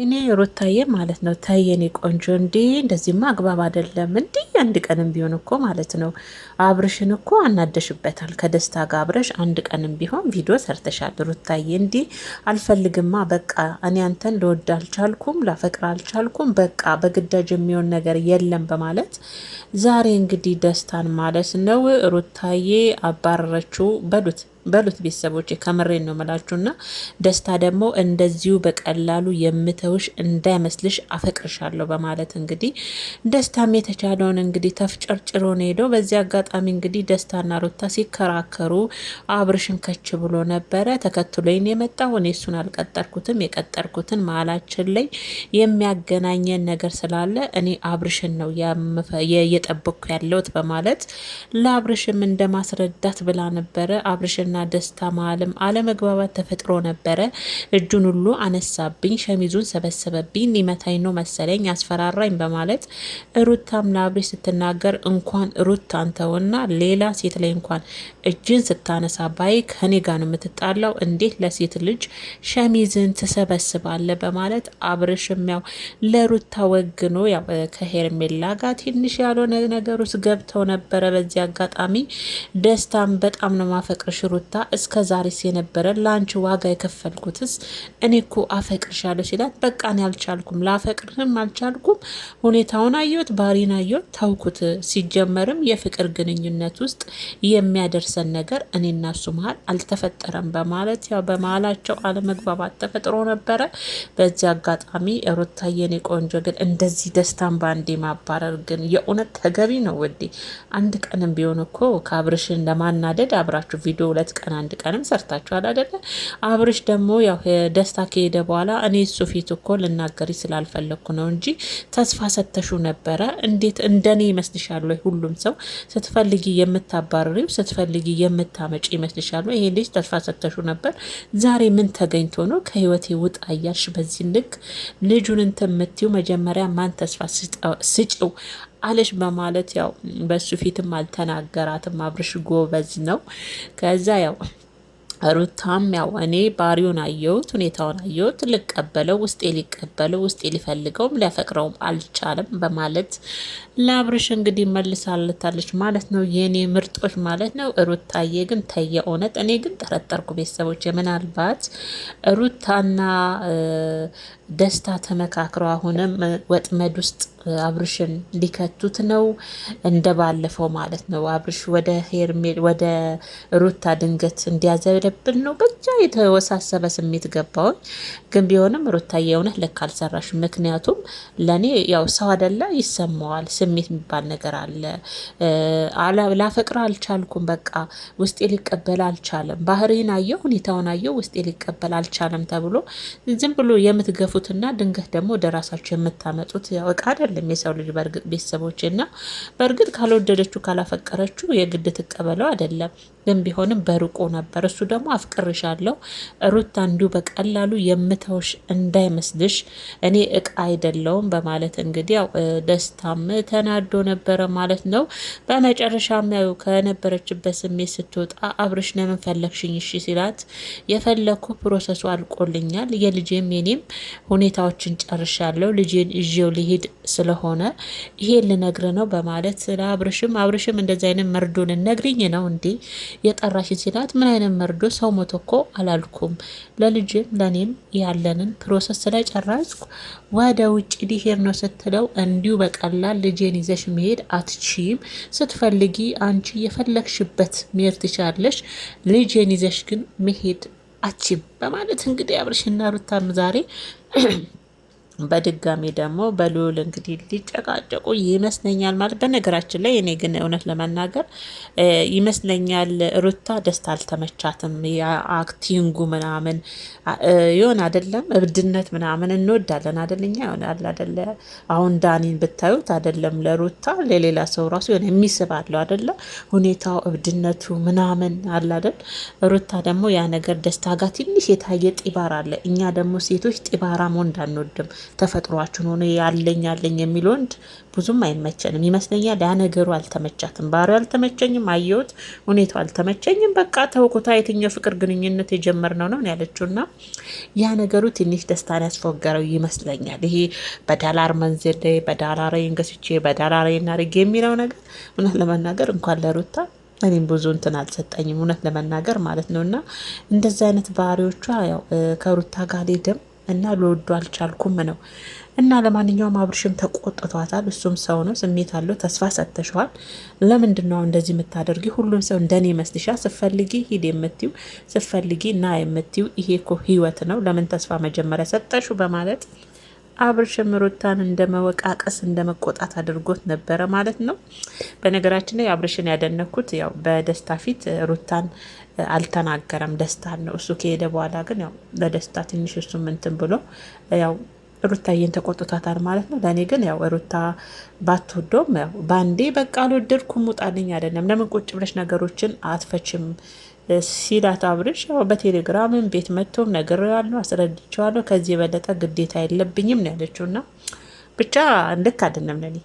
እኔ ሩታዬ ማለት ነው ታየኔ ቆንጆ እንዴ እንደዚህማ አግባብ አይደለም እንዴ። አንድ ቀንም ቢሆን እኮ ማለት ነው አብርሽን እኮ አናደሽበታል። ከደስታ ጋር አብረሽ አንድ ቀንም ቢሆን ቪዲዮ ሰርተሻል ሩታዬ። እንዲ አልፈልግማ በቃ እኔ አንተን ልወድ አልቻልኩም፣ ላፈቅር አልቻልኩም፣ በቃ በግዳጅ የሚሆን ነገር የለም በማለት ዛሬ እንግዲህ ደስታን ማለት ነው ሩታዬ አባረረችው በሉት ቤተሰቦች ከምሬን ነው መላችሁና ደስታ ደግሞ እንደዚሁ በቀላሉ የምተውሽ እንዳይመስልሽ አፈቅርሻለሁ በማለት እንግዲህ ደስታም የተቻለውን እንግዲህ ተፍጨርጭሮ ነው ሄደው። በዚህ አጋጣሚ እንግዲህ ደስታና ሩታ ሲከራከሩ አብርሽን ከች ብሎ ነበረ ተከትሎኝ የመጣው። እኔ እሱን አልቀጠርኩትም፣ የቀጠርኩትን መሀላችን ላይ የሚያገናኘን ነገር ስላለ እኔ አብርሽን ነው እየጠበቅኩ ያለሁት በማለት ለአብርሽም እንደማስረዳት ብላ ነበረ። አብርሽን ና ደስታ መሀልም አለመግባባት ተፈጥሮ ነበረ። እጁን ሁሉ አነሳብኝ፣ ሸሚዙን ሰበሰበብኝ፣ ሊመታኝ ነው መሰለኝ፣ አስፈራራኝ በማለት ሩታም ለአብርሽ ስትናገር እንኳን ሩታ አንተውና ሌላ ሴት ላይ እንኳን እጅን ስታነሳ ባይ ከኔ ጋር ነው የምትጣላው፣ እንዴት ለሴት ልጅ ሸሚዝን ትሰበስባለ በማለት አብርሽም ያው ለሩታ ወግኖ ያው ከሄርሜላ ጋር ትንሽ ያልሆነ ነገር ውስጥ ገብተው ነበረ። በዚህ አጋጣሚ ደስታም በጣም ነው ማፈቅርሽ ሩታ እስከ ዛሬስ የነበረ ለአንቺ ዋጋ የከፈልኩትስ እኔ እኮ አፈቅርሻለሁ ሲላት በቃ እኔ አልቻልኩም፣ ላፈቅርህም አልቻልኩም፣ ሁኔታውን አየሁት፣ ባህሪን አየሁት፣ ተውኩት። ሲጀመርም የፍቅር ግንኙነት ውስጥ የሚያደርሰን ነገር እኔና እሱ መሀል አልተፈጠረም በማለት ያው በመሀላቸው አለመግባባት ተፈጥሮ ነበረ። በዚህ አጋጣሚ ሩታዬ የኔ ቆንጆ ግን እንደዚህ ደስታን ባንዴ ማባረር ግን የእውነት ተገቢ ነው ወዴ? አንድ ቀንም ቢሆን እኮ ከአብርሽን ለማናደድ አብራችሁ ቪዲዮ ሁለት ቀን አንድ ቀንም ሰርታችኋል አይደለ? አብርሽ ደግሞ ያው ደስታ ከሄደ በኋላ እኔ እሱ ፊት እኮ ልናገሪ ስላልፈለግኩ ነው እንጂ ተስፋ ሰተሹ ነበረ። እንዴት እንደኔ ይመስልሻል ወይ? ሁሉም ሰው ስትፈልጊ የምታባርሪው ስትፈልጊ የምታመጪ ይመስልሻል ወይ? ይሄ ልጅ ተስፋ ሰተሹ ነበር። ዛሬ ምን ተገኝቶ ነው ከህይወቴ ውጣ እያልሽ በዚህ ልክ ልጁን እንትን የምትይው? መጀመሪያ ማን ተስፋ ስጭው አለሽ በማለት ያው በሱ ፊትም አልተናገራትም። አብርሽ ጎበዝ ነው። ከዛ ያው ሩታም ያው እኔ ባሪውን አየሁት፣ ሁኔታውን አየሁት፣ ልቀበለው ውስጤ ሊቀበለው ውስጤ ሊፈልገውም ሊያፈቅረውም አልቻለም በማለት ለአብርሽ እንግዲህ መልሳለታለች ማለት ነው። የኔ ምርጦች ማለት ነው። ሩታዬ ግን ተየ እውነት እኔ ግን ጠረጠርኩ ቤተሰቦች፣ ምናልባት ሩታና ደስታ ተመካክረው አሁንም ወጥመድ ውስጥ አብርሽን ሊከቱት ነው እንደ ባለፈው ማለት ነው። አብርሽ ወደ ሄርሜል ወደ ሩታ ድንገት እንዲያዘደብን ነው። ብቻ የተወሳሰበ ስሜት ገባውን። ግን ቢሆንም ሩታዬ እውነት ልክ አልሰራሽ። ምክንያቱም ለእኔ ያው ሰው አይደለ ይሰማዋል፣ ስሜት የሚባል ነገር አለ። ላፈቅር አልቻልኩም፣ በቃ ውስጤ ሊቀበል አልቻለም፣ ባህሪን አየው፣ ሁኔታውን አየው፣ ውስጤ ሊቀበል አልቻለም ተብሎ ዝም ብሎ የምትገፉትና ድንገት ደግሞ ወደ ራሳቸው የምታመጡት ያው እቃ አይደለም የሰው ልጅ። በእርግጥ ቤተሰቦች እና በእርግጥ ካልወደደችው ካላፈቀረችው የግድ ትቀበለው አይደለም። ግን ቢሆንም በርቆ ነበር። እሱ ደግሞ አፍቅርሻለሁ ሩታ እንዲሁ በቀላሉ የምተውሽ እንዳይመስልሽ እኔ እቃ አይደለውም በማለት እንግዲህ ያው ደስታም ተናዶ ነበረ ማለት ነው። በመጨረሻም ያው ከነበረችበት ስሜት ስትወጣ አብርሽ ለምን ፈለግሽኝ እሺ ሲላት የፈለኩ ፕሮሰሱ አልቆልኛል፣ የልጄም የኔም ሁኔታዎችን ጨርሻለሁ፣ ልጄን ይዤው ሊሄድ ስለሆነ ይሄን ልነግር ነው በማለት ስለ አብርሽም እንደዚህ አይነት መርዶ ልነግሪኝ ነው እንዴ የጠራሽን ሲላት ምን አይነት መርዶ? ሰው ሞቶ እኮ አላልኩም፣ ለልጅም ለኔም ያለንን ፕሮሰስ ስለጨረስኩ ወደ ውጭ ሊሄድ ነው ስትለው እንዲሁ በቀላል ልጄን ይዘሽ መሄድ አትችይም፣ ስትፈልጊ አንቺ የፈለግሽበት መሄድ ትችላለሽ፣ ልጄን ይዘሽ ግን መሄድ አችም በማለት እንግዲህ አብርሽና ሩታም ዛሬ በድጋሚ ደግሞ በልዑል እንግዲህ ሊጨቃጨቁ ይመስለኛል ማለት። በነገራችን ላይ እኔ ግን እውነት ለመናገር ይመስለኛል ሩታ ደስታ አልተመቻትም። የአክቲንጉ ምናምን ይሆን አይደለም፣ እብድነት ምናምን እንወዳለን አደለኛ ይሆናል አደለ። አሁን ዳኒን ብታዩት አይደለም ለሩታ ለሌላ ሰው ራሱ የሆነ የሚስብ አለው አደለ፣ ሁኔታው እብድነቱ ምናምን አለ አይደል። ሩታ ደግሞ ያ ነገር ደስታ ጋር ትንሽ የታየ ጢባር አለ። እኛ ደግሞ ሴቶች ጢባራ ወንድ አንወድም። ተፈጥሯችን ሆነ ያለኝ የሚል ወንድ ብዙም አይመቸንም ይመስለኛል። ያ ነገሩ አልተመቻትም፣ ባህሪው አልተመቸኝም፣ አየሁት፣ ሁኔታው አልተመቸኝም፣ በቃ ተውኩታ። የትኛው ፍቅር ግንኙነት የጀመርነው ነው ያለችውና ያ ነገሩ ትንሽ ደስታን ያስፎገረው ይመስለኛል። ይሄ በዳላር መንዝል በዳላር ገዝቼ በዳላር እናድርግ የሚለው ነገር እውነት ለመናገር እንኳን ለሩታ እኔም ብዙ እንትን አልሰጠኝም እውነት ለመናገር ማለት ነው። እና እንደዚህ አይነት ባህሪዎቿ ያው ከሩታ ጋር ሊድም እና ልወዱ አልቻልኩም ነው። እና ለማንኛውም አብርሽም ተቆጥቷታል። እሱም ሰው ነው፣ ስሜት አለው። ተስፋ ሰጥተሸዋል። ለምንድን ነው እንደዚህ የምታደርጊ? ሁሉም ሰው እንደኔ ይመስልሻ? ስፈልጊ ሂድ የምትዩ ስፈልጊ ና የምትዩ ይሄ እኮ ህይወት ነው። ለምን ተስፋ መጀመሪያ ሰጠሹ? በማለት አብርሽም ሩታን እንደ መወቃቀስ እንደ መቆጣት አድርጎት ነበረ ማለት ነው። በነገራችን ላይ አብርሽን ያደነኩት ያው በደስታ ፊት ሩታን አልተናገረም፣ ደስታን ነው። እሱ ከሄደ በኋላ ግን ያው ለደስታ ትንሽ እሱ እንትን ብሎ ያው ሩታዬን ተቆጥቷታል ማለት ነው። ለእኔ ግን ያው ሩታ ባትወደውም ያው ባንዴ በቃ አልወደድኩም ውጣልኝ አይደለም። ለምን ቁጭ ብለሽ ነገሮችን አትፈችም ሲላት አብርሽ ያው በቴሌግራምም ቤት መጥቶም ነገር ያለው አስረድቼዋለሁ። ከዚህ የበለጠ ግዴታ የለብኝም ነው ያለችውና ብቻ ልክ አይደለም ለኔ።